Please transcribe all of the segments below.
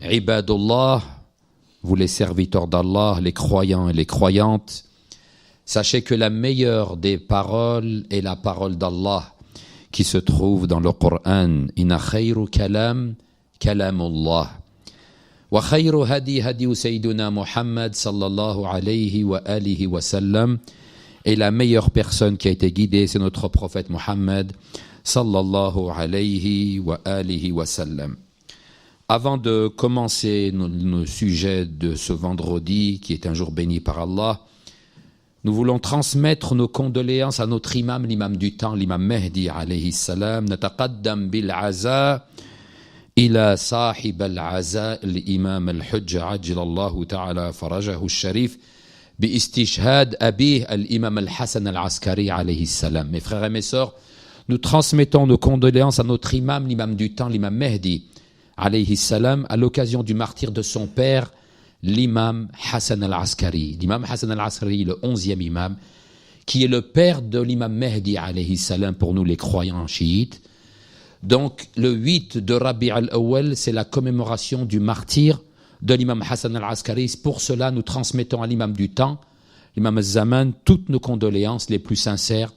Ibadullah, vous les serviteurs d'Allah, les croyants et les croyantes, sachez que la meilleure des paroles est la parole d'Allah qui se trouve dans le Coran. Inna khayru kalam, kalamullah. Wa khayru hadi hadi sayyiduna Muhammad sallallahu alayhi wa alihi wa sallam. Et la meilleure personne qui a été guidée, c'est notre prophète Muhammad sallallahu alayhi wa alihi wa sallam. Avant de commencer nos sujets de ce vendredi, qui est un jour béni par Allah, nous voulons transmettre nos condoléances à notre imam, l'imam du temps, l'imam Mahdi alayhi salam. Nataqaddam bil aza ila sahib al aza, l'imam al-hujja ajjalallahu ta'ala farajahu al-sharif, bi istishhad abih al-imam al-Hassan al-Askari alayhi salam. Mes frères et mes sœurs, nous transmettons nos condoléances à notre imam, l'imam du temps, l'imam Mahdi alayhi salam, à l'occasion du martyre de son père, l'imam Hassan al-Askari. L'imam Hassan al-Askari, le 11e imam, qui est le père de l'imam Mahdi alayhi salam pour nous les croyants chiites. Donc le 8 de Rabi' al-Awwal, c'est la commémoration du martyre de l'imam Hassan al-Askari. Pour cela, nous transmettons à l'imam du temps, l'imam al-Zaman, toutes nos condoléances les plus sincères.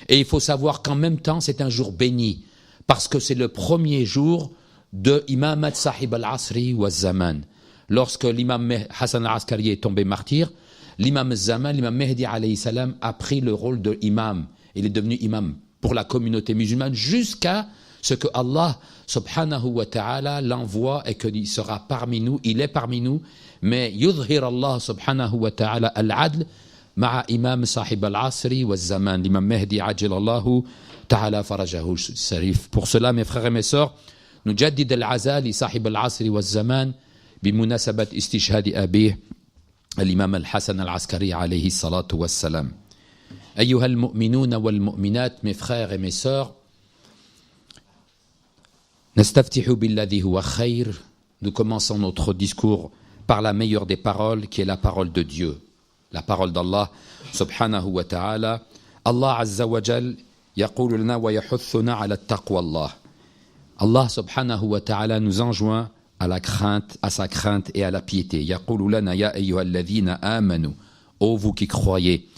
Et il faut savoir qu'en même temps, c'est un jour béni, parce que c'est le premier jour de Imamat Sahib al-Asri wa Zaman. Lorsque l'imam Hassan al-Askari est tombé martyr, l'imam Zaman, l'imam Mahdi alayhi salam, a pris le rôle de imam. Il est devenu imam pour la communauté musulmane jusqu'à ce que Allah subhanahu wa ta'ala l'envoie et qu'il sera parmi nous. Il est parmi nous, mais yudhhir Allah subhanahu wa ta'ala al-adl ma'a imam Sahib al-Asri wa Zaman, l'imam Mahdi ajjalallahu ta'ala farajahu sharif. Pour cela, mes frères et mes sœurs, نجدد العزاء لصاحب العصر والزمان بمناسبة استشهاد أبيه الإمام الحسن العسكري عليه الصلاة والسلام. أيها المؤمنون والمؤمنات, mes frères et mes sœurs, نستفتح بالذي هو خير. Nous commençons notre discours par la meilleure des paroles, qui est la parole de Dieu, la parole d'Allah subhanahu wa ta'ala. Allah azza wa jal يقول لنا ويحثنا على التقوى الله. Allah subhanahu wa ta'ala nous enjoint à la crainte, à sa crainte et à la piété. Yaqulu lana ya ayyuhalladhina amanu, ô vous qui croyez.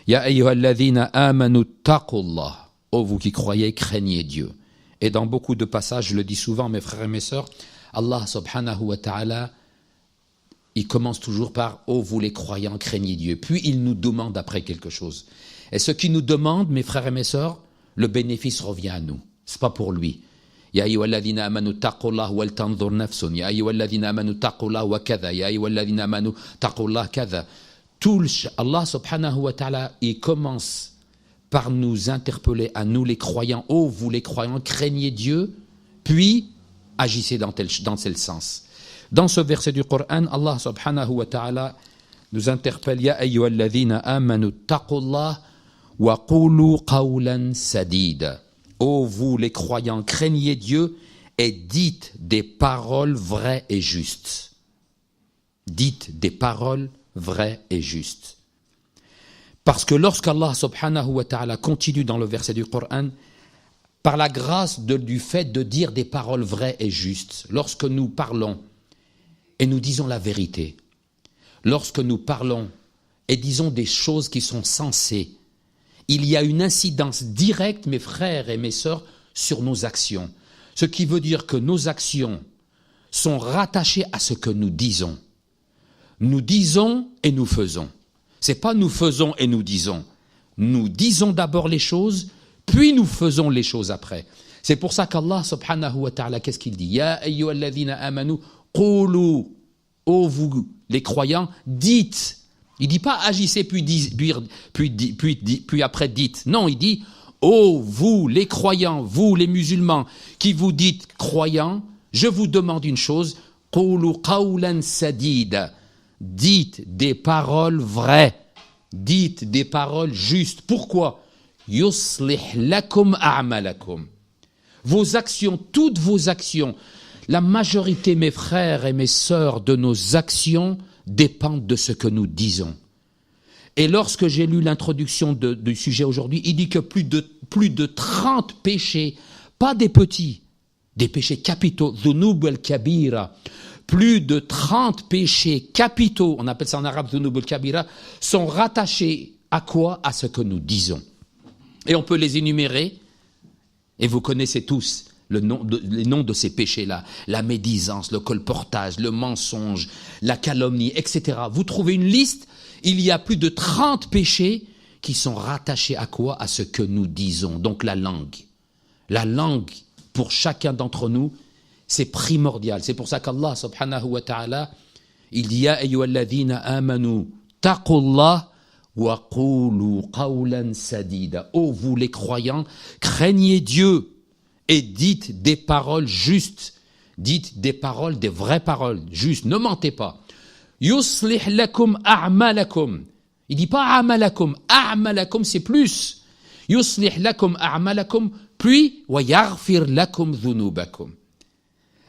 Ya ayyuhalladhina amanu taqullah, ô vous qui croyez, craignez Dieu. Et dans beaucoup de passages, je le dis souvent, mes frères et mes sœurs, Allah subhanahu wa ta'ala, il commence toujours par ô vous les croyants, craignez Dieu. Puis il nous demande après quelque chose. Et ce qu'il nous demande, mes frères et mes sœurs, le bénéfice revient à nous. C'est pas pour lui. يا أيها الذين آمنوا اتقوا الله ولتنظر نفس يا أيها الذين آمنوا اتقوا الله وكذا يا أيها الذين آمنوا اتقوا الله كذا. Allah subhanahu wa ta'ala, il commence par nous interpeller à nous les croyants. Oh vous les croyants, craignez Dieu, puis agissez dans tel sens. Dans ce verset du Coran, Allah subhanahu wa ta'ala nous interpelle يا أيها الذين آمنوا اتقوا الله وقولوا قولا سديدا. Ô vous les croyants, craignez Dieu et dites des paroles vraies et justes. Dites des paroles vraies et justes. Parce que lorsqu'Allah subhanahu wa ta'ala continue dans le verset du Coran, par la grâce du fait de dire des paroles vraies et justes, lorsque nous parlons et nous disons la vérité, lorsque nous parlons et disons des choses qui sont sensées, il y a une incidence directe, mes frères et mes sœurs, sur nos actions. Ce qui veut dire que nos actions sont rattachées à ce que nous disons. Nous disons et nous faisons. C'est pas nous faisons et nous disons. Nous disons d'abord les choses, puis nous faisons les choses après. C'est pour ça qu'Allah subhanahu wa ta'ala, qu'est-ce qu'il dit? Ya ayyuhalladhina amanu qulu, ô vous les croyants, dites. Il ne dit pas agissez puis après dites. Non, il dit ô vous les croyants, vous les musulmans qui vous dites croyants, je vous demande une chose, qulu qawlan sadida. Dites des paroles vraies, dites des paroles justes. Pourquoi? Yuslih lakum a'malakum. Vos actions, toutes vos actions, la majorité, mes frères et mes sœurs, de nos actions dépendent de ce que nous disons. Et lorsque j'ai lu l'introduction du sujet aujourd'hui, il dit que plus de 30 péchés, pas des petits, des péchés capitaux, dhunub al-kabira, plus de 30 péchés capitaux, on appelle ça en arabe dhunub al-kabira, sont rattachés à quoi? À ce que nous disons. Et on peut les énumérer, et vous connaissez tous les noms de ces péchés-là, la médisance, le colportage, le mensonge, la calomnie, etc. Vous trouvez une liste, il y a plus de 30 péchés qui sont rattachés à quoi? À ce que nous disons, donc la langue. La langue, pour chacun d'entre nous, c'est primordial. C'est pour ça qu'Allah subhanahu wa ta'ala, il dit « Ya ayyuhalladhina amanu taqullah wa qulu qawlan sadida » ô vous les croyants, craignez Dieu et dites des paroles justes. Dites des paroles, des vraies paroles justes. Ne mentez pas. « Yuslih lakum a'malakum » il dit pas « a'malakum ». « A'malakum » c'est plus. « Yuslih lakum a'malakum » puis « wa yaghfir lakum dhunubakum »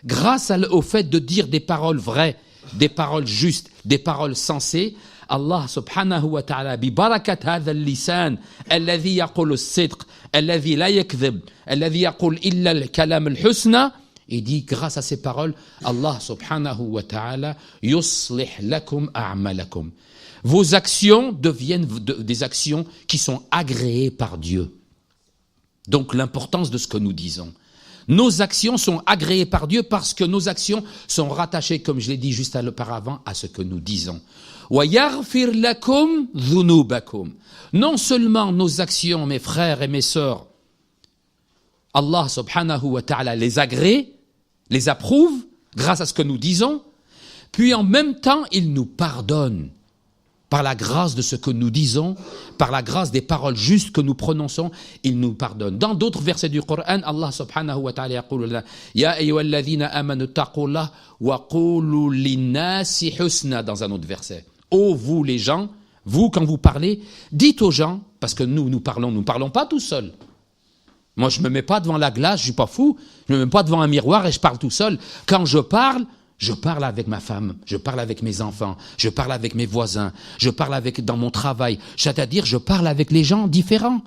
grâce au fait de dire des paroles vraies, des paroles justes, des paroles sensées, Allah subhanahu wa ta'ala, bi barakat hadha al-lisan, alladhi yaqulu as-sidq, alladhi la yakdhib, alladhi yaqul illa al-kalam al-husna, il dit grâce à ces paroles, Allah subhanahu wa ta'ala, yuslih lakum a'malakum. Vos actions deviennent des actions qui sont agréées par Dieu. Donc l'importance de ce que nous disons. Nos actions sont agréées par Dieu parce que nos actions sont rattachées, comme je l'ai dit juste auparavant, à ce que nous disons. وَيَغْفِرْ لَكُمْ ذُنُوبَكُمْ. Non seulement nos actions, mes frères et mes sœurs, Allah subhanahu wa ta'ala les agrée, les approuve, grâce à ce que nous disons, puis en même temps, il nous pardonne. Par la grâce de ce que nous disons, par la grâce des paroles justes que nous prononçons, il nous pardonne. Dans d'autres versets du Coran, Allah subhanahu wa ta'ala yaqulu lana ya ayyuhalladhina amanu taqullah wa qulu linnasi husna dans un autre verset. Ô vous les gens, vous quand vous parlez, dites aux gens parce que nous parlons pas tout seuls. Moi je me mets pas devant la glace, je suis pas fou, je me mets pas devant un miroir et je parle tout seul. Quand je parle avec ma femme, je parle avec mes enfants, je parle avec mes voisins, je parle dans mon travail. C'est-à-dire, je parle avec les gens différents.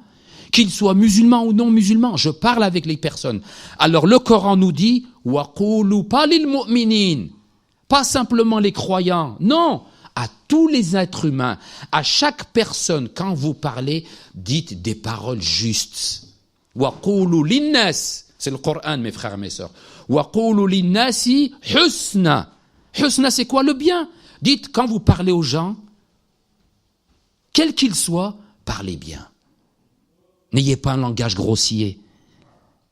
Qu'ils soient musulmans ou non musulmans, je parle avec les personnes. Alors le Coran nous dit « Wa qulu pas lil mu'minin » pas simplement les croyants, non, à tous les êtres humains, à chaque personne, quand vous parlez, dites des paroles justes. « Wa qulu linnas » c'est le Coran, mes frères et mes sœurs. وَقُولُوا لِلنَّاسِ حُسْنًا. Husna, c'est quoi? Le bien. Dites, quand vous parlez aux gens, quels qu'ils soient, parlez bien. N'ayez pas un langage grossier.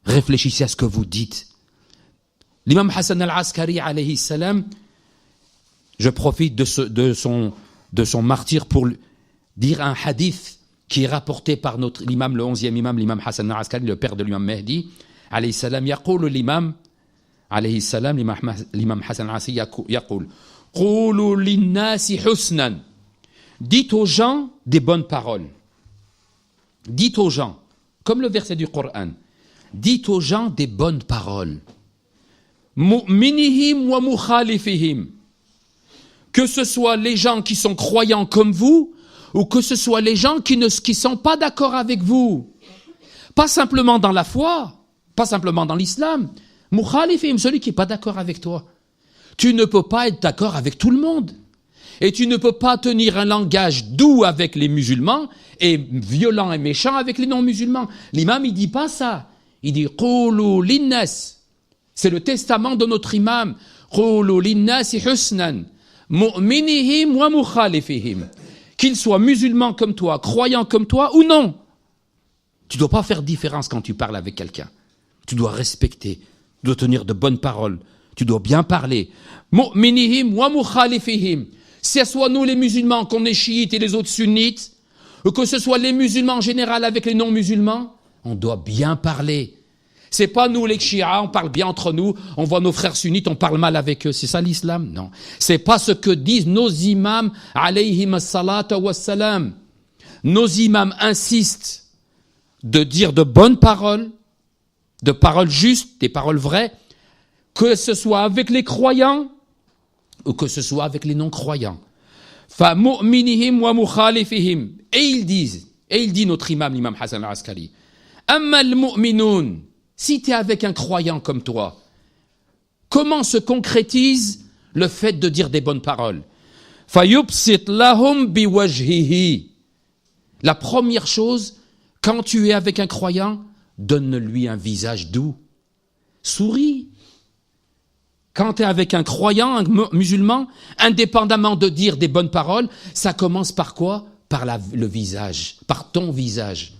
Réfléchissez à ce que vous dites. L'imam Hassan al-Askari, alayhi salam, je profite de son martyre pour dire un hadith qui est rapporté par l'imam, le 11e imam, l'imam Hassan al-Askari, le père de l'imam Mahdi, alayhi salam, يقول l'imam عليه السلام l'imam Hassan al-Askari يقول قولوا للناس حسنا. Dites aux gens des bonnes paroles. Dites aux gens, comme le verset du Coran, dites aux gens des bonnes paroles. مؤمنهم ومخالفهم. Que ce soit les gens qui sont croyants comme vous, ou que ce soit les gens qui ne sont pas d'accord avec vous. Pas simplement dans la foi, pas simplement dans l'islam. Mukhalifim, celui qui n'est pas d'accord avec toi. Tu ne peux pas être d'accord avec tout le monde. Et tu ne peux pas tenir un langage doux avec les musulmans et violent et méchant avec les non-musulmans. L'imam, il dit pas ça. Il dit « Qulu linnas ». C'est le testament de notre imam. « Qulu linnasi husnan, mu'minihim wa mukhalifihim ». Qu'ils soient musulmans comme toi, croyants comme toi ou non. Tu ne dois pas faire différence quand tu parles avec quelqu'un. Tu dois respecter, tu dois tenir de bonnes paroles, tu dois bien parler. Mu'minihim wa mukhalifihim. Si ce soit nous les musulmans, qu'on est chiites et les autres sunnites, ou que ce soit les musulmans en général avec les non-musulmans, on doit bien parler. C'est pas nous les chiites, on parle bien entre nous, on voit nos frères sunnites, on parle mal avec eux. C'est ça l'islam? Non. C'est pas ce que disent nos imams, alayhim as-salatu was-salam. Nos imams insistent de dire de bonnes paroles, de paroles justes, des paroles vraies, que ce soit avec les croyants ou que ce soit avec les non-croyants. Fa mu'minihim wa mukhalifihim. Et il dit notre imam, l'imam Hassan al-Askari, amma al-mu'minun, si tu es avec un croyant comme toi, comment se concrétise le fait de dire des bonnes paroles. فَيُبْسِطْ لَهُمْ بِوَجْهِهِ. La première chose, quand tu es avec un croyant, donne-lui un visage doux. Souris. Quand tu es avec un croyant, un musulman, indépendamment de dire des bonnes paroles, ça commence par quoi? Par le visage, par ton visage.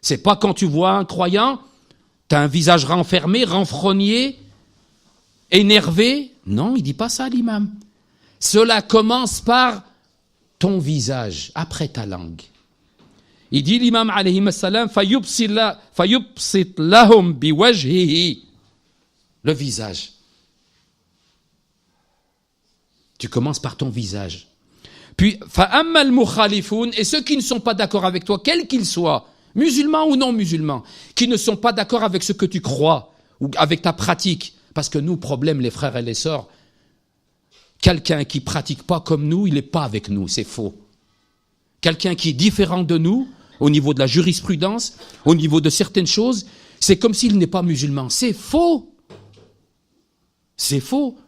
C'est pas quand tu vois un croyant, tu as un visage renfermé, renfrogné, énervé. Non, il dit pas ça, l'imam. Cela commence par ton visage, après ta langue. Il dit l'imam alayhi salam, fayubsit lahum biwajhihi. Le visage. Tu commences par ton visage. Puis, fa'amma al-mukhalifoun, et ceux qui ne sont pas d'accord avec toi, quels qu'ils soient, musulmans ou non musulmans, qui ne sont pas d'accord avec ce que tu crois, ou avec ta pratique, parce que nous, problème, les frères et les sœurs, quelqu'un qui pratique pas comme nous, il n'est pas avec nous, c'est faux. Quelqu'un qui est différent de nous, au niveau de la jurisprudence, au niveau de certaines choses, c'est comme s'il n'est pas musulman. C'est faux. C'est faux.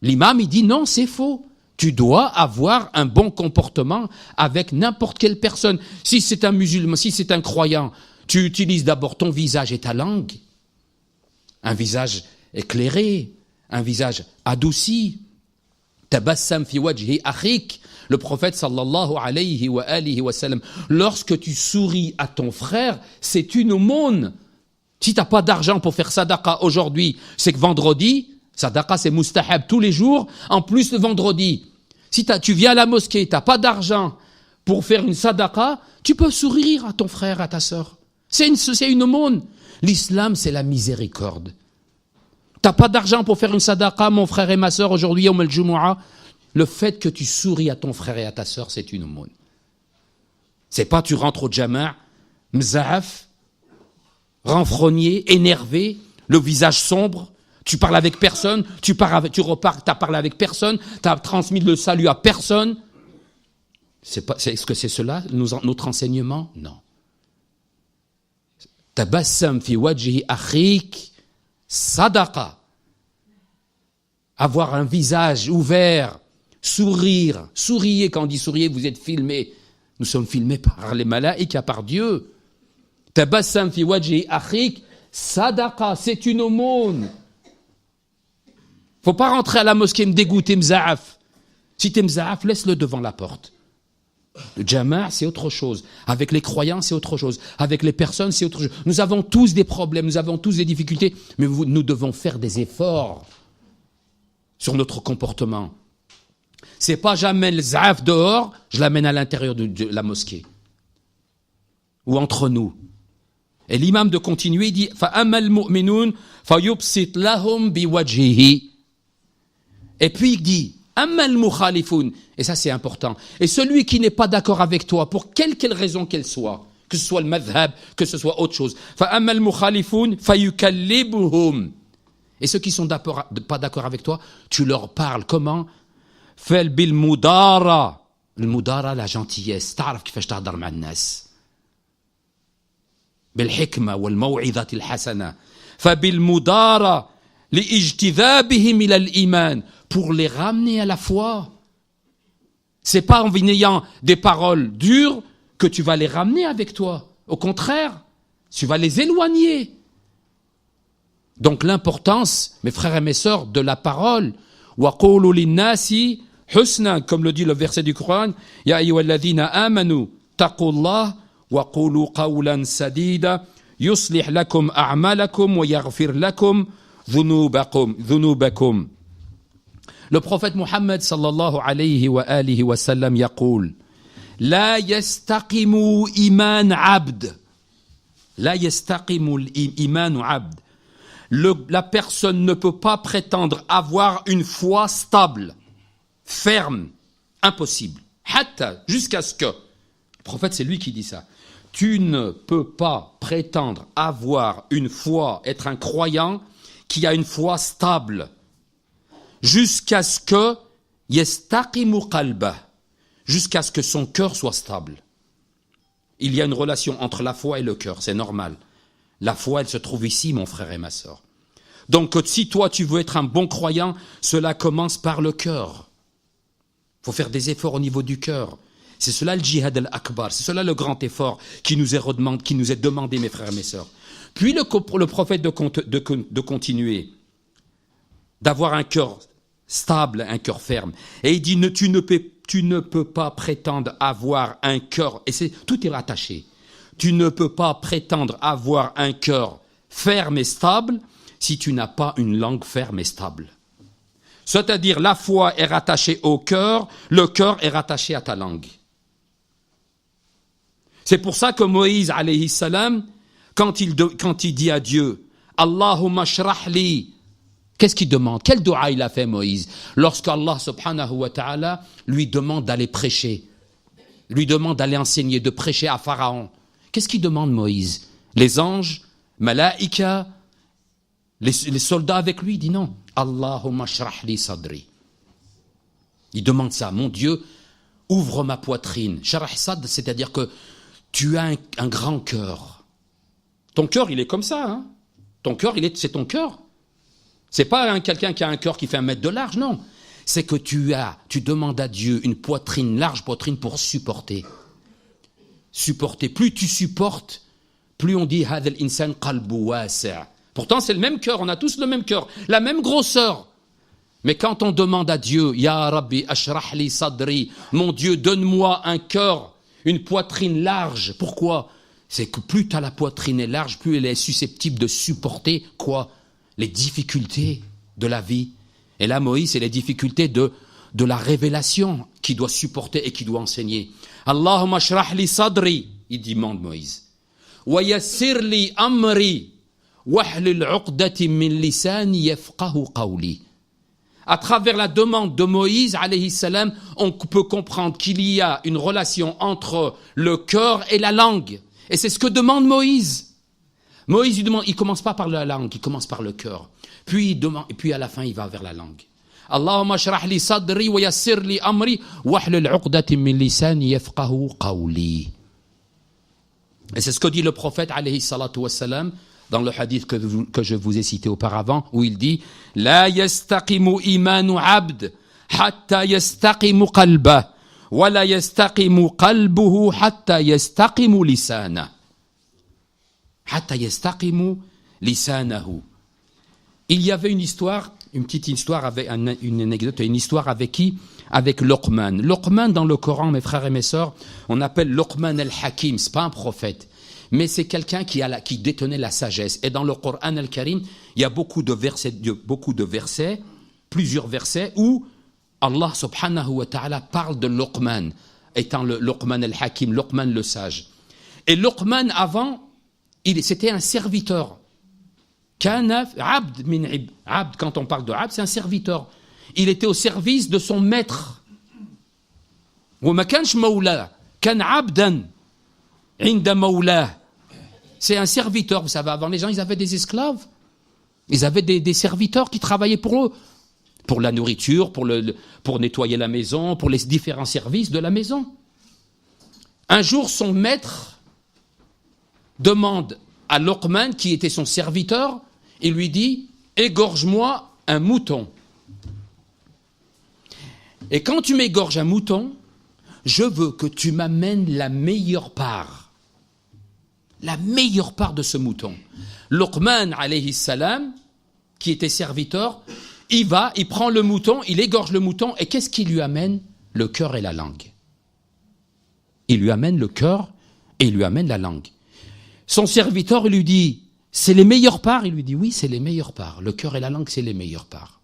L'imam, il dit non, c'est faux. Tu dois avoir un bon comportement avec n'importe quelle personne. Si c'est un musulman, si c'est un croyant, tu utilises d'abord ton visage et ta langue. Un visage éclairé, un visage adouci. Tabassam fi wajhi akhik. Le prophète sallallahu alayhi wa alihi wa sallam, lorsque tu souris à ton frère, c'est une aumône. Si tu n'as pas d'argent pour faire sadaqa aujourd'hui, c'est que vendredi, sadaqa c'est mustahab tous les jours, en plus le vendredi. Si tu viens à la mosquée, tu n'as pas d'argent pour faire une sadaqa, tu peux sourire à ton frère, à ta sœur. C'est une aumône. L'islam, c'est la miséricorde. Tu n'as pas d'argent pour faire une sadaqa, mon frère et ma sœur, aujourd'hui, au Jumu'ah. Le fait que tu souris à ton frère et à ta sœur, c'est une aumône. C'est pas tu rentres au jama', mza'af, renfrogné, énervé, le visage sombre, tu parles avec personne, tu repars, tu as parlé avec personne, tu as transmis le salut à personne. Est-ce que c'est cela, notre enseignement? Non. Tabassam fi wajhi akhik sadaqa. Avoir un visage ouvert, sourire, souriez, quand on dit souriez, vous êtes filmés. Nous sommes filmés par les malaïkas, par Dieu. Tabassam fi wajhi akhik sadaqa, c'est une aumône. Faut pas rentrer à la mosquée me dégoûter, mza'af. Si t'es mza'af, laisse-le devant la porte. Le jama', c'est autre chose. Avec les croyants, c'est autre chose. Avec les personnes, c'est autre chose. Nous avons tous des problèmes, nous avons tous des difficultés, mais nous devons faire des efforts sur notre comportement. C'est pas j'amène le za'af dehors, je l'amène à l'intérieur de la mosquée. Ou entre nous. Et l'imam de continuer, il dit فَأَمَّا الْمُؤْمِنُونَ فَيُبْسِطْ لَهُمْ بِوَجْهِهِ. Et puis il dit أَمَّا الْمُخَالِفُونَ. Et ça c'est important. Et celui qui n'est pas d'accord avec toi, pour quelle raison qu'elle soit, que ce soit le madhab, que ce soit autre chose, فَأَمَّا الْمُخَالِفُونَ فَيُكَلِّبُهُمْ. Et ceux qui sont pas d'accord avec toi, tu leur parles comment? فَالْ بِالْمُدَارَةِ. Le mudara, la gentillesse. تعرف كيفاش تهضر مع الناس. بالحكمة والموعظة الحسنة. فبالمدارة لإجتذابهم إلى الإيمان. Pour les ramener à la foi. C'est pas en ayant des paroles dures que tu vas les ramener avec toi. Au contraire, tu vas les éloigner. Donc l'importance, mes frères et mes sœurs, de la parole. وَقُولُوا لِلنَّاسِ حُسْنًا, comme le dit le verset du Coran. يَا أَيُّهَا الَّذِينَ آمَنُوا اتَّقُوا اللَّهَ وَقُولُوا قَوْلًا سَدِيدًا يُصْلِحْ لَكُمْ أَعْمَالَكُمْ وَيَغْفِرْ لَكُمْ ذُنُوبَكُمْ. Le prophète Mohammed sallallahu alayhi wa alihi wa sallam يقول لا يستقم إيمان عبد. لا يستقم الإيمان عبد. La personne ne peut pas prétendre avoir une foi stable, ferme, impossible. Hatta, jusqu'à ce que, le prophète c'est lui qui dit ça, tu ne peux pas prétendre avoir une foi, être un croyant qui a une foi stable, jusqu'à ce que yastaqimu qalbah, jusqu'à ce que son cœur soit stable. Il y a une relation entre la foi et le cœur, c'est normal. La foi, elle se trouve ici, mon frère et ma sœur. Donc si toi tu veux être un bon croyant, cela commence par le cœur. Il faut faire des efforts au niveau du cœur. C'est cela le djihad al-akbar, c'est cela le grand effort qui nous est demandé, mes frères et mes sœurs. Puis le prophète de continuer, d'avoir un cœur stable, un cœur ferme. Et il dit, tu ne peux pas prétendre avoir un cœur, et tout est rattaché. Tu ne peux pas prétendre avoir un cœur ferme et stable si tu n'as pas une langue ferme et stable. C'est-à-dire, la foi est rattachée au cœur, le cœur est rattaché à ta langue. C'est pour ça que Moïse, alayhi salam, quand il dit à Dieu, Allahumma shrah li, qu'est-ce qu'il demande? Quel dua il a fait Moïse? Lorsqu'Allah subhanahu wa ta'ala lui demande d'aller prêcher, lui demande d'aller enseigner, de prêcher à Pharaon. Qu'est-ce qu'il demande Moïse? Les anges, malaïka, les soldats avec lui, il dit non. Allahumma shrah li sadri. Il demande ça, mon Dieu, ouvre ma poitrine. Shrah sad, c'est-à-dire que tu as un grand cœur. Ton cœur, il est comme ça. Hein? Ton cœur, c'est ton cœur. C'est pas quelqu'un qui a un cœur qui fait 1 mètre de large, non. C'est que tu demandes à Dieu une poitrine, large poitrine pour supporter. Supporter. Plus tu supportes, plus on dit hadha al-insan qalbu wasi'. Pourtant, c'est le même cœur, on a tous le même cœur, la même grosseur. Mais quand on demande à Dieu, Ya Rabbi, ashrah li sadri, mon Dieu, donne-moi un cœur, une poitrine large. Pourquoi? C'est que plus la poitrine est large, plus elle est susceptible de supporter quoi? Les difficultés de la vie. Et là, Moïse, c'est les difficultés de la révélation qu'il doit supporter et qu'il doit enseigner. Allahumma shrah li sadri, il demande Moïse. Wa yassir li amri. À travers la demande de Moïse, alayhi salam, on peut comprendre qu'il y a une relation entre le cœur et la langue. Et c'est ce que demande Moïse. Moïse, il commence pas par la langue, il commence par le cœur. Puis à la fin, il va vers la langue. Allahumma shrah li sadri wa yassir li amri wahlul 'uqdatin min lisani yafqahu qawli. Et c'est ce que dit le prophète, alayhi salatu wassalam, dans le hadith que je vous ai cité auparavant, où il dit « La yastaqimu imanu abd, hatta yastaqimu qalbah, wa la yastaqimu qalbuhu, hatta yastaqimu lisana. » Hatta yastaqimu lisanahu. Il y avait une petite histoire, une anecdote, une histoire avec qui? Avec Luqman. Luqman, dans le Coran, mes frères et mes sœurs, on appelle Luqman al-Hakim, c'est pas un prophète. Mais c'est quelqu'un qui détenait la sagesse. Et dans le Coran al-Karim, il y a beaucoup de versets, plusieurs versets, où Allah subhanahu wa ta'ala parle de Luqman, étant le Luqman al-Hakim, Luqman le sage. Et Luqman, avant, c'était un serviteur. Kana abd min ibd. Abd, quand on parle de abd, c'est un serviteur. Il était au service de son maître. Wa ma kansh mawla, kan abdan inda mawlah. C'est un serviteur, vous savez, avant les gens, ils avaient des esclaves. Ils avaient des serviteurs qui travaillaient pour eux. Pour la nourriture, pour nettoyer la maison, pour les différents services de la maison. Un jour, son maître demande à Luqman, qui était son serviteur, il lui dit « Égorge-moi un mouton. Et quand tu m'égorges un mouton, je veux que tu m'amènes la meilleure part. La meilleure part de ce mouton. » Luqman, alayhi salam, qui était serviteur, il prend le mouton, il égorge le mouton, et qu'est-ce qu'il lui amène? Le cœur et la langue. Il lui amène le cœur et il lui amène la langue. Son serviteur, il lui dit, c'est les meilleures parts? Il lui dit, oui, c'est les meilleures parts. Le cœur et la langue, c'est les meilleures parts.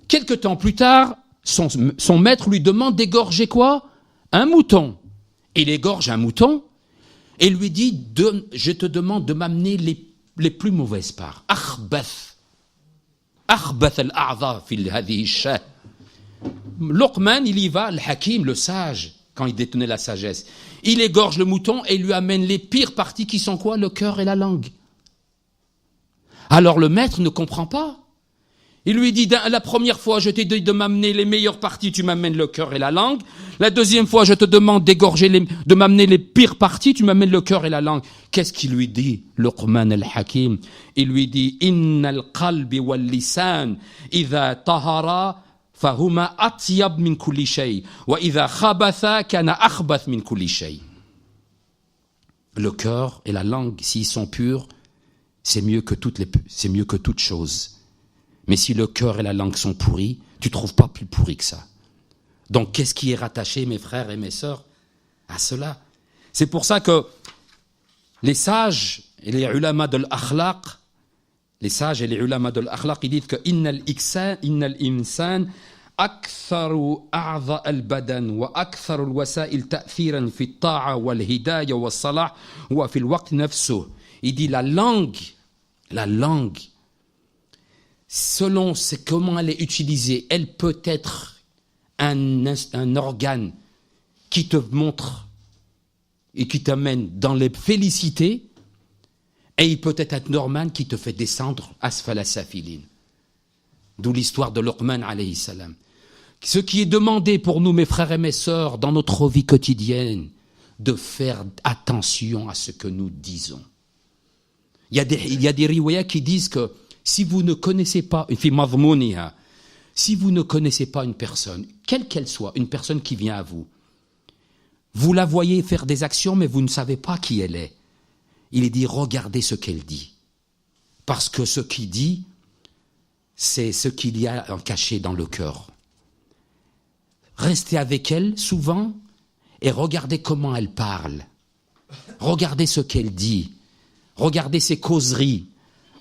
Quelque temps plus tard, son maître lui demande d'égorger quoi? Un mouton. Il égorge un mouton et lui dit, je te demande de m'amener les plus mauvaises parts. Akhbath al-a'dha fi hadhihi ash-shah. Luqman, il y va, le hakim, le sage, quand il détenait la sagesse. Il égorge le mouton et il lui amène les pires parties qui sont quoi? Le cœur et la langue. Alors le maître ne comprend pas. Il lui dit, la première fois, je t'ai dit de m'amener les meilleures parties, tu m'amènes le cœur et la langue. La deuxième fois, je te demande de m'amener les pires parties, tu m'amènes le cœur et la langue. Qu'est-ce qu'il lui dit, Luqman al-Hakim? Il lui dit, Inna al-qalbi wal-lisan, idha tahara, fahuma atyab min kulli shay, wa idha khabatha, kana akhbath min kulli shay. Le cœur et la langue, s'ils sont purs, c'est mieux que toute chose. Mais si le cœur et la langue sont pourris, tu ne trouves pas plus pourri que ça. Donc, qu'est-ce qui est rattaché, mes frères et mes sœurs, à cela? C'est pour ça que les sages et les ulama de l'akhlaq, ils disent que innal insan aktharu a'dha al-badan wa aktharu al-wasa'il ta'thiran fi at-ta'a wal-hidayah was-salah wa fi al-waqt nafsuh. Il dit la langue, selon comment elle est utilisée, elle peut être un organe qui te montre et qui t'amène dans les félicités, et il peut être un organe qui te fait descendre asfala safilin. D'où l'histoire de Luqman alayhi salam. Ce qui est demandé pour nous, mes frères et mes sœurs, dans notre vie quotidienne, de faire attention à ce que nous disons. Il y a des riwayas qui disent que si vous ne connaissez pas, si vous ne connaissez pas une personne, quelle qu'elle soit, une personne qui vient à vous, vous la voyez faire des actions, mais vous ne savez pas qui elle est. Il est dit, regardez ce qu'elle dit. Parce que ce qu'il dit, c'est ce qu'il y a caché dans le cœur. Restez avec elle souvent et regardez comment elle parle. Regardez ce qu'elle dit. Regardez ses causeries.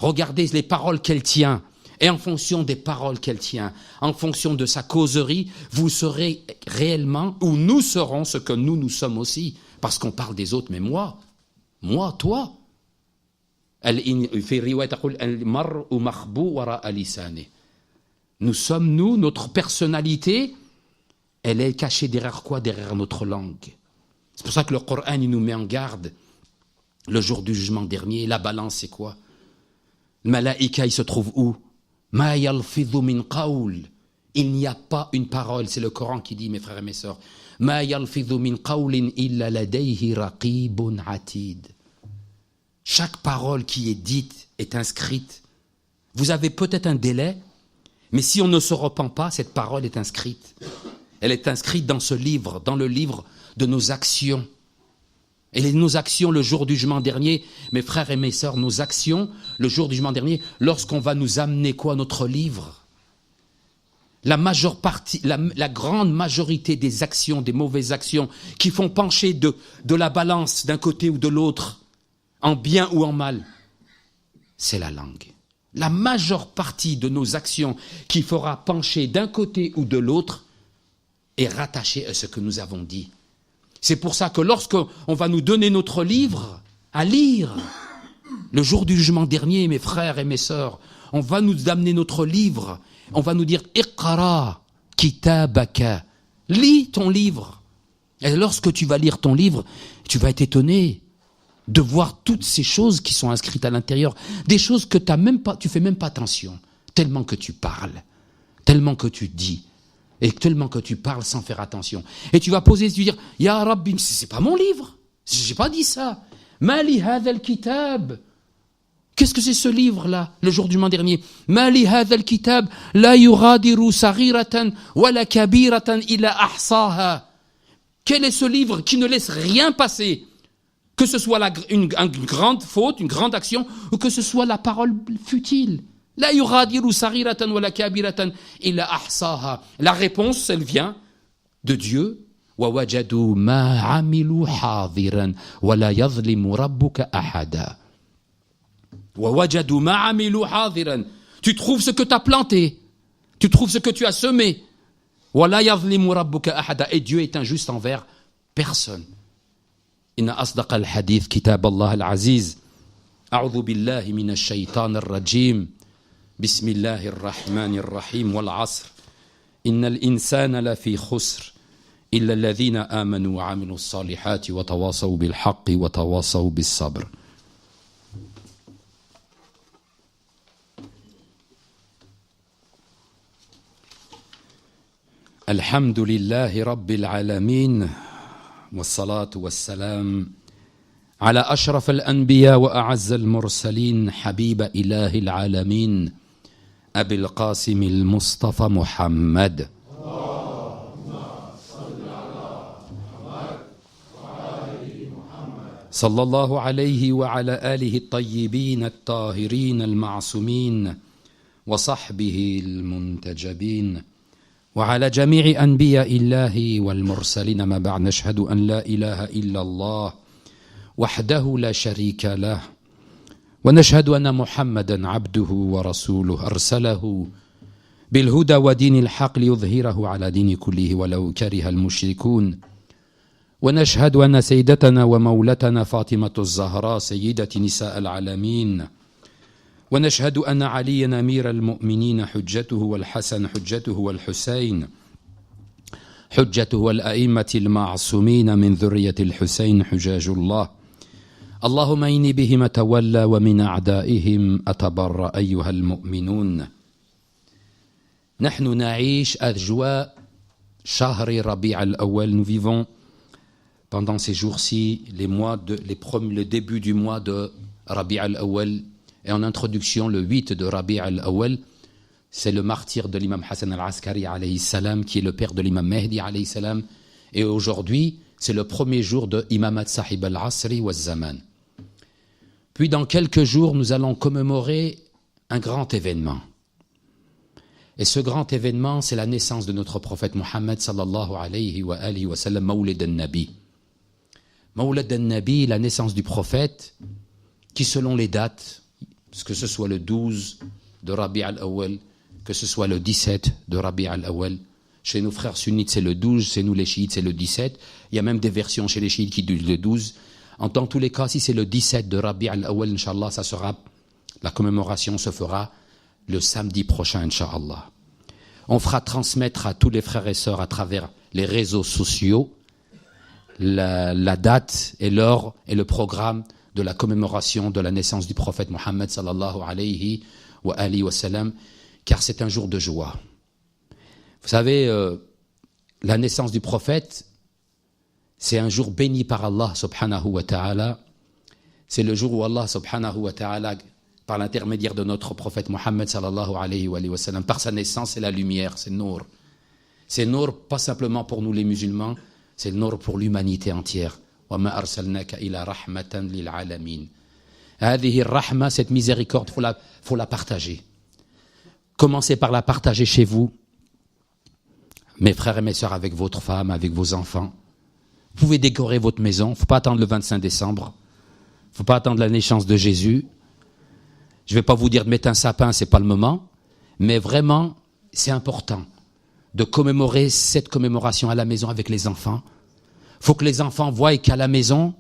Regardez les paroles qu'elle tient. Et en fonction des paroles qu'elle tient, en fonction de sa causerie, vous serez réellement, ou nous serons ce que nous sommes aussi. Parce qu'on parle des autres, mais moi, toi. Nous sommes, notre personnalité, elle est cachée derrière quoi? Derrière notre langue. C'est pour ça que le Coran, il nous met en garde. Le jour du jugement dernier, la balance, c'est quoi? Le malaïka, il se trouve où? Ma yalfidhu min qawl. Il n'y a pas une parole, c'est le Coran qui dit, mes frères et mes sœurs. Ma yalfidhu min qawlin illa ladayhi raqibun atid. Chaque parole qui est dite est inscrite. Vous avez peut-être un délai, mais si on ne se repent pas, cette parole est inscrite. Elle est inscrite dans ce livre, dans le livre de nos actions. Et nos actions le jour du jugement dernier, mes frères et mes sœurs, nos actions le jour du jugement dernier, lorsqu'on va nous amener quoi? Notre livre. La grande majorité des actions, des mauvaises actions, qui font pencher de la balance d'un côté ou de l'autre, en bien ou en mal, c'est la langue. La majeure partie de nos actions qui fera pencher d'un côté ou de l'autre est rattachée à ce que nous avons dit. C'est pour ça que lorsqu'on va nous donner notre livre à lire, le jour du jugement dernier, mes frères et mes sœurs, on va nous amener notre livre, on va nous dire « Iqra kitabaka » lis ton livre. Et lorsque tu vas lire ton livre, tu vas être étonné de voir toutes ces choses qui sont inscrites à l'intérieur, des choses que tu fais même pas attention, tellement que tu parles, tellement que tu dis. Et tellement que tu parles sans faire attention. Et tu vas poser, tu vas dire, Ya Rabbi, c'est pas mon livre. J'ai pas dit ça. Mali hadha al-kitab. Qu'est-ce que c'est ce livre-là, le jour du jugement dernier? Mali hadha al-kitab, la yuradiru saghiratan, wala kabiratan illa ahsaha. Quel est ce livre qui ne laisse rien passer? Que ce soit une grande faute, une grande action, ou que ce soit la parole futile. La yuradiru saghiratan wala kabiratan illa ahsaha. La réponse, elle vient de Dieu. Wa wajadu ma amilu hadiran wala yadhlimu rabbuka ahada. Wa wajadu ma amilu hadiran. Tu trouves ce que tu as planté. Tu trouves ce que tu as semé. Wala yadhlimu rabbuka ahada. Et Dieu est injuste envers personne. Inna asdaqa al-hadith kitab Allah al-aziz. A'udhu billahi minash shaytan ar-rajim. بسم الله الرحمن الرحيم والعصر إن الإنسان لفي خسر إلا الذين آمنوا وعملوا الصالحات وتواصوا بالحق وتواصوا بالصبر. الحمد لله رب العالمين والصلاة والسلام على أشرف الأنبياء وأعز المرسلين حبيب إله العالمين أبي القاسم المصطفى محمد صلى الله عليه وعلى آله الطيبين الطاهرين المعصومين وصحبه المنتجبين وعلى جميع أنبياء الله والمرسلين. ما بعد، نشهد أن لا إله إلا الله وحده لا شريك له ونشهد أن محمدا عبده ورسوله أرسله بالهدى ودين الحق ليظهره على دين كله ولو كره المشركون. ونشهد أن سيدتنا ومولتنا فاطمة الزهراء سيدة نساء العالمين، ونشهد أن عليا أمير المؤمنين حجته والحسن حجته والحسين حجته والأئمة المعصومين من ذرية الحسين حجاج الله. اللهم إني بهم أتولى ومن أعدائهم أتبرأ أيها المؤمنون. نحن نعيش أجواء شهر ربيع الأول. Nous vivons pendant ces jours-ci le début du mois de Rabi' al-Awwal. Et en introduction, le 8 de Rabi' al-Awwal, c'est le martyr de l'imam Hassan al-Askari alayhi salam, qui est le père de l'imam Mahdi alayhi salam. Et aujourd'hui, c'est le premier jour de Imamat Sahib al-Asri wa Zaman. Puis dans quelques jours, nous allons commémorer un grand événement. Et ce grand événement, c'est la naissance de notre prophète Muhammad sallallahu alayhi wa alihi wa sallam, Mawlid al-Nabi. Mawlid al-Nabi, la naissance du prophète, qui selon les dates, que ce soit le 12 de Rabi' al-Awwal, que ce soit le 17 de Rabi' al-Awwal. Chez nos frères sunnites, c'est le 12, chez nous les chiites, c'est le 17. Il y a même des versions chez les chiites qui disent le 12. Dans tous les cas, si c'est le 17 de Rabi' al-Awwal, Inch'Allah, la commémoration se fera le samedi prochain, Inch'Allah. On fera transmettre à tous les frères et sœurs à travers les réseaux sociaux la date et l'heure et le programme de la commémoration de la naissance du prophète Mohammed sallallahu alayhi wa alihi wa sallam, car c'est un jour de joie. Vous savez, la naissance du prophète, c'est un jour béni par Allah subhanahu wa ta'ala. C'est le jour où Allah subhanahu wa ta'ala, par l'intermédiaire de notre prophète Mohammed sallallahu alayhi wa sallam, par sa naissance, c'est la lumière, c'est Nour. C'est Nour pas simplement pour nous les musulmans, c'est Nour pour l'humanité entière. وَمَا أَرْسَلْنَاكَ إِلَى رَحْمَةً لِلْعَالَمِينَ. هذه الرحمة, cette miséricorde, faut la partager. Commencez par la partager chez vous, mes frères et mes sœurs, avec votre femme, avec vos enfants. Vous pouvez décorer votre maison, il ne faut pas attendre le 25 décembre, il ne faut pas attendre la naissance de Jésus. Je ne vais pas vous dire de mettre un sapin, ce n'est pas le moment, mais vraiment, c'est important de commémorer cette commémoration à la maison avec les enfants. Il faut que les enfants voient qu'à la maison,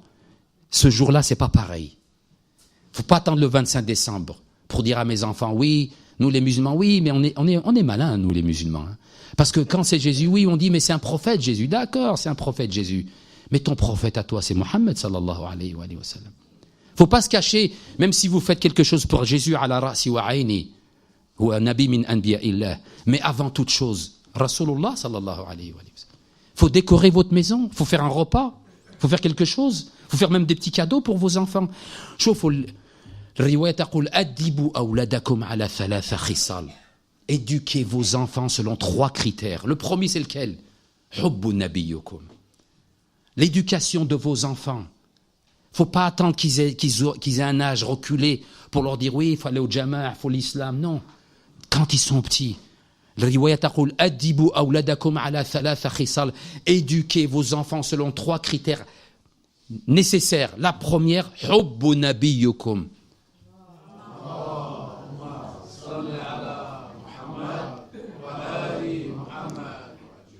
ce jour-là, ce n'est pas pareil. Il ne faut pas attendre le 25 décembre pour dire à mes enfants, oui, nous les musulmans, oui, mais on est malins, nous les musulmans. Hein. Parce que quand c'est Jésus, oui, on dit, mais c'est un prophète Jésus. D'accord, c'est un prophète Jésus. Mais ton prophète à toi, c'est Mohammed sallallahu alayhi wa sallam. Il ne faut pas se cacher, même si vous faites quelque chose pour Jésus, ala ra'si wa aini, ou un nabi min anbiya'illah. Mais avant toute chose, Rasulullah sallallahu alayhi wa sallam. Il faut décorer votre maison, il faut faire un repas, il faut faire quelque chose, il faut faire même des petits cadeaux pour vos enfants. Éduquez vos enfants selon 3 critères. Le premier, c'est lequel? L'éducation de vos enfants. Il ne faut pas attendre qu'ils aient un âge reculé pour leur dire oui, il faut aller au jama'a, il faut l'islam. Non, quand ils sont petits. Éduquez vos enfants selon 3 critères nécessaires. La première, hubbu nabiyukum.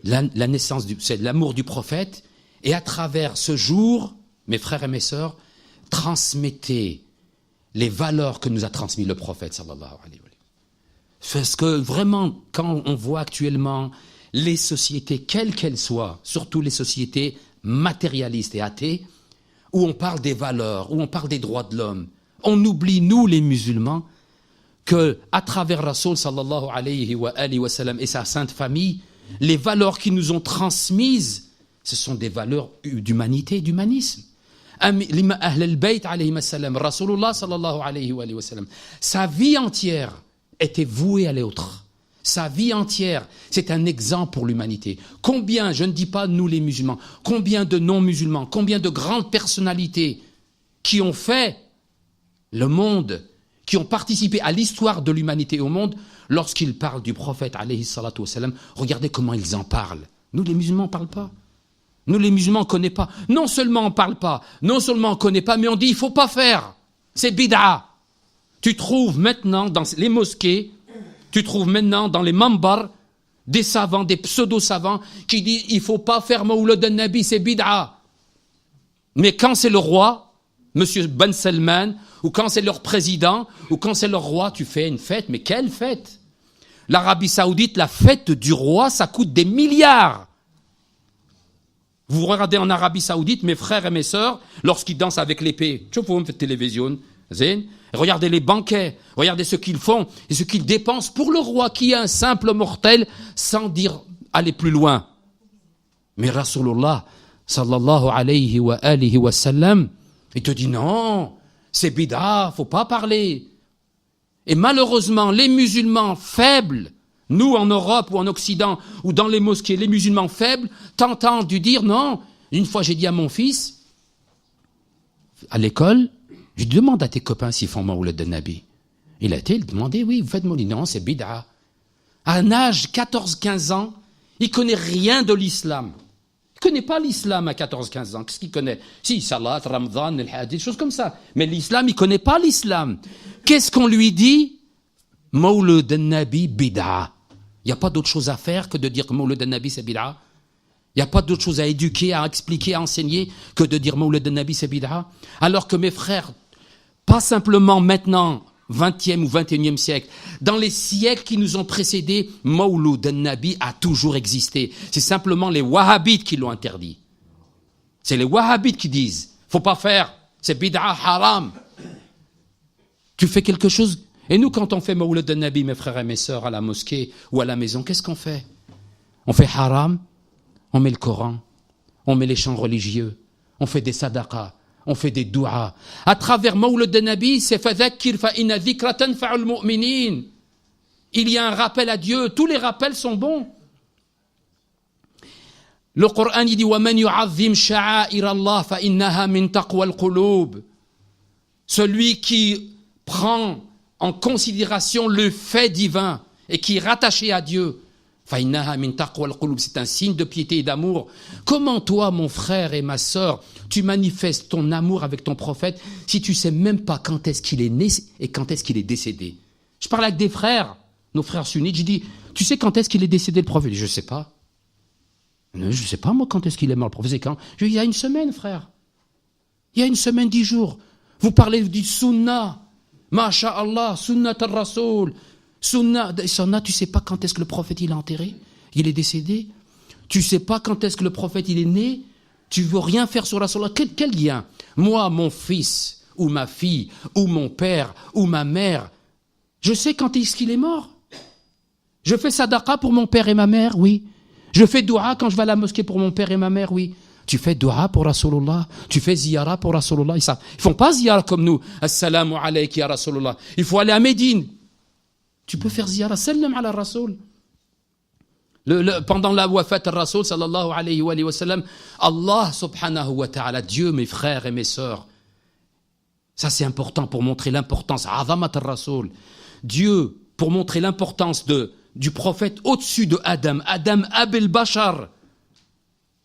La naissance, c'est l'amour du prophète. Et à travers ce jour, mes frères et mes sœurs, transmettez les valeurs que nous a transmises le prophète sallallahu alayhi wa sallam. Parce que vraiment, quand on voit actuellement les sociétés, quelles qu'elles soient, surtout les sociétés matérialistes et athées, où on parle des valeurs, où on parle des droits de l'homme, on oublie, nous les musulmans, que à travers Rasoul sallallahu alayhi wa sallam et sa sainte famille, les valeurs qu'ils nous ont transmises, ce sont des valeurs d'humanité, d'humanisme. L'imam Ahl al-Bayt alayhi as-salam, Rasulullah sallallahu alayhi wa sallam, sa vie entière était vouée à l'autre. Sa vie entière, c'est un exemple pour l'humanité. Combien, je ne dis pas nous les musulmans, combien de non-musulmans, combien de grandes personnalités qui ont fait le monde, qui ont participé à l'histoire de l'humanité au monde, lorsqu'ils parlent du prophète alayhi salatu wassalam, regardez comment ils en parlent. Nous les musulmans, on ne parle pas. Nous les musulmans, on ne connaît pas. Non seulement on ne parle pas, non seulement on ne connaît pas, mais on dit il ne faut pas faire. C'est bid'a. Tu trouves maintenant dans les mosquées, tu trouves maintenant dans les mambars des savants, des pseudo-savants qui disent il ne faut pas faire Mawlud al-Nabi, c'est bid'a. Mais quand c'est le roi, Monsieur Ben Salman, ou quand c'est leur président, ou quand c'est leur roi, tu fais une fête. Mais quelle fête? L'Arabie Saoudite, la fête du roi, ça coûte des milliards. Vous regardez en Arabie Saoudite, mes frères et mes sœurs, lorsqu'ils dansent avec l'épée, regardez les banquets, regardez ce qu'ils font et ce qu'ils dépensent pour le roi qui est un simple mortel, sans dire aller plus loin. Mais Rasulullah, sallallahu alayhi wa alihi wa sallam, il te dit non, c'est bid'a, faut pas parler. Et malheureusement, les musulmans faibles, nous en Europe ou en Occident ou dans les mosquées, les musulmans faibles, t'entendent dire non. Une fois j'ai dit à mon fils, à l'école, je demande à tes copains s'ils font Mawlid al-Nabi. Il a été demandé, oui, vous faites Mawlid, non, c'est bid'a. À un âge 14-15 ans, il ne connaît rien de l'islam. Il ne connaît pas l'islam à 14-15 ans. Qu'est-ce qu'il connaît? Si, salat, ramadan, al-hajj, des choses comme ça. Mais l'islam, il ne connaît pas l'islam. Qu'est-ce qu'on lui dit? Mawlid al-Nabi, bid'a. Il n'y a pas d'autre chose à faire que de dire que Mawlid al-Nabi c'est bid'a. Il n'y a pas d'autre chose à éduquer, à expliquer, à enseigner que de dire Mawlid al-Nabi c'est bid'a. Alors que mes frères, pas simplement maintenant, 20e ou 21e siècle, dans les siècles qui nous ont précédés, Mawlid al-Nabi a toujours existé. C'est simplement les wahhabites qui l'ont interdit. C'est les wahhabites qui disent, faut pas faire, c'est bid'a haram. Tu fais quelque chose. Et nous, quand on fait Mawlid al-Nabi, mes frères et mes sœurs, à la mosquée ou à la maison, qu'est-ce qu'on fait? On fait haram, on met le Coran, on met les chants religieux, on fait des sadaqas, on fait des douas. À travers Mawlid al-Nabi, c'est fadhakkir fa inna dhikra tanfa'ul mu'minin. Il y a un rappel à Dieu, tous les rappels sont bons. Le Coran il dit wa man yu'azzim sha'air Allah fa innaha min taqwal qulub. Celui qui prend en considération le fait divin et qui est rattaché à Dieu, c'est un signe de piété et d'amour. Comment toi, mon frère et ma sœur, tu manifestes ton amour avec ton prophète si tu ne sais même pas quand est-ce qu'il est né et quand est-ce qu'il est décédé? Je parle avec des frères, nos frères sunnites, je dis, tu sais quand est-ce qu'il est décédé le prophète? Je ne sais pas. Je ne sais pas moi quand est-ce qu'il est mort le prophète. C'est quand? Je dis, il y a une semaine, frère. Il y a une semaine, 10 jours. Vous parlez du sunnah. Masha'Allah, sunnat al-Rasoul. Sunnah, tu sais pas quand est-ce que le prophète il est enterré, il est décédé. Tu sais pas quand est-ce que le prophète il est né. Tu veux rien faire sur Rasulullah. Quel lien? Moi, mon fils, ou ma fille, ou mon père, ou ma mère, je sais quand est-ce qu'il est mort. Je fais sadaqa pour mon père et ma mère, oui. Je fais dua quand je vais à la mosquée pour mon père et ma mère, oui. Tu fais dua pour Rasulullah, tu fais ziyara pour Rasulullah. Ils ne font pas ziyara comme nous. Assalamu alayki ya Rasulullah. Il faut aller à Médine. Tu peux faire ziyara, salam ala Rasul. Pendant la wafat al-Rasul, sallallahu alayhi wa sallam, Allah subhanahu wa ta'ala, Dieu, mes frères et mes sœurs, ça c'est important pour montrer l'importance, azamat al-Rasul. Dieu, pour montrer l'importance du prophète au-dessus de Adam. Adam Abel Bashar.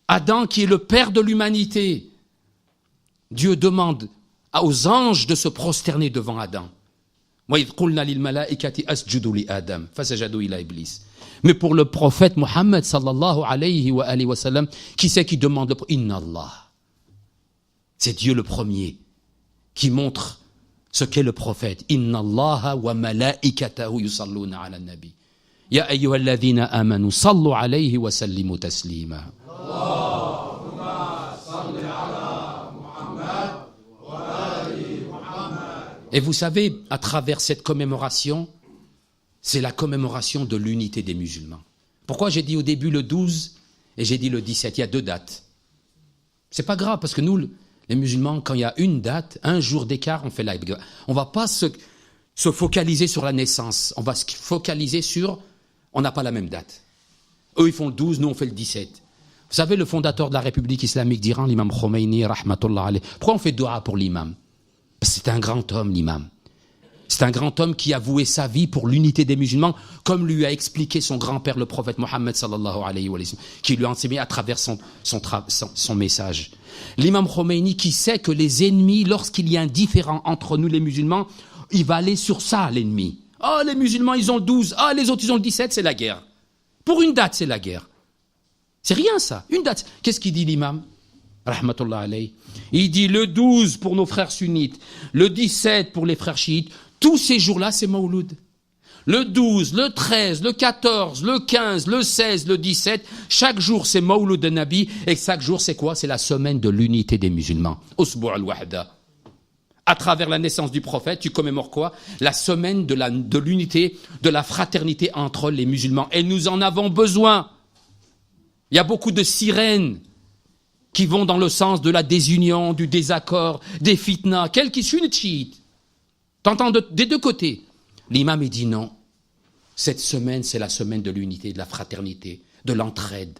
Adam qui est le père de l'humanité. Dieu demande aux anges de se prosterner devant Adam. Mais pour le prophète Mohammed sallallahu alayhi wa sallam, qui c'est qui demande le Inna Allah. C'est Dieu le premier qui montre ce qu'est le prophète. Inna Allah wa malaikatahu yusalluna ala nabi. Ya ayyuhalladhina amanu sallu alayhi wa sallimu taslima. Et vous savez, à travers cette commémoration, c'est la commémoration de l'unité des musulmans. Pourquoi j'ai dit au début le 12 et j'ai dit le 17? Il y a 2 dates. C'est pas grave, parce que nous, les musulmans, quand il y a une date, un jour d'écart, on fait l'Aïd. On ne va pas se focaliser sur la naissance. On va se focaliser sur... On n'a pas la même date. Eux, ils font le 12, nous, on fait le 17. Vous savez, le fondateur de la République islamique d'Iran, l'imam Khomeini, rahmatullah alayh, pourquoi on fait dua pour l'imam? Parce que c'est un grand homme, l'imam. C'est un grand homme qui a voué sa vie pour l'unité des musulmans, comme lui a expliqué son grand-père, le prophète Mohammed sallallahu alayhi wa sallam, qui lui a enseigné à travers son message. L'imam Khomeini qui sait que les ennemis, lorsqu'il y a un différend entre nous les musulmans, il va aller sur ça, l'ennemi. Oh, les musulmans, ils ont le 12. Ah, les autres, ils ont le 17, c'est la guerre. Pour une date, c'est la guerre. C'est rien, ça. Une date. Qu'est-ce qu'il dit, l'imam? Rahmatullah alayhi. Il dit le 12 pour nos frères sunnites, le 17 pour les frères chiites. Tous ces jours-là, c'est Mawlud. Le 12, le 13, le 14, le 15, le 16, le 17, chaque jour, c'est Mawlud de Nabi. Et chaque jour, c'est quoi? C'est la semaine de l'unité des musulmans. Usbu' al-Wahda. À travers la naissance du prophète, tu commémores quoi? La semaine de l'unité, de la fraternité entre les musulmans. Et nous en avons besoin. Il y a beaucoup de sirènes qui vont dans le sens de la désunion, du désaccord, des fitnas, quel qu'ils soient chiites. T'entends des 2 côtés. L'imam, il dit non. Cette semaine, c'est la semaine de l'unité, de la fraternité, de l'entraide.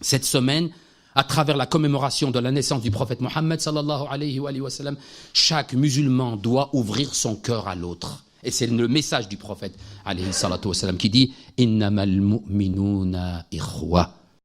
Cette semaine, à travers la commémoration de la naissance du prophète Mohammed sallallahu alayhi wa sallam, chaque musulman doit ouvrir son cœur à l'autre. Et c'est le message du prophète alayhi salatu wa sallam qui dit « Innamal mu'minuna ikhwa »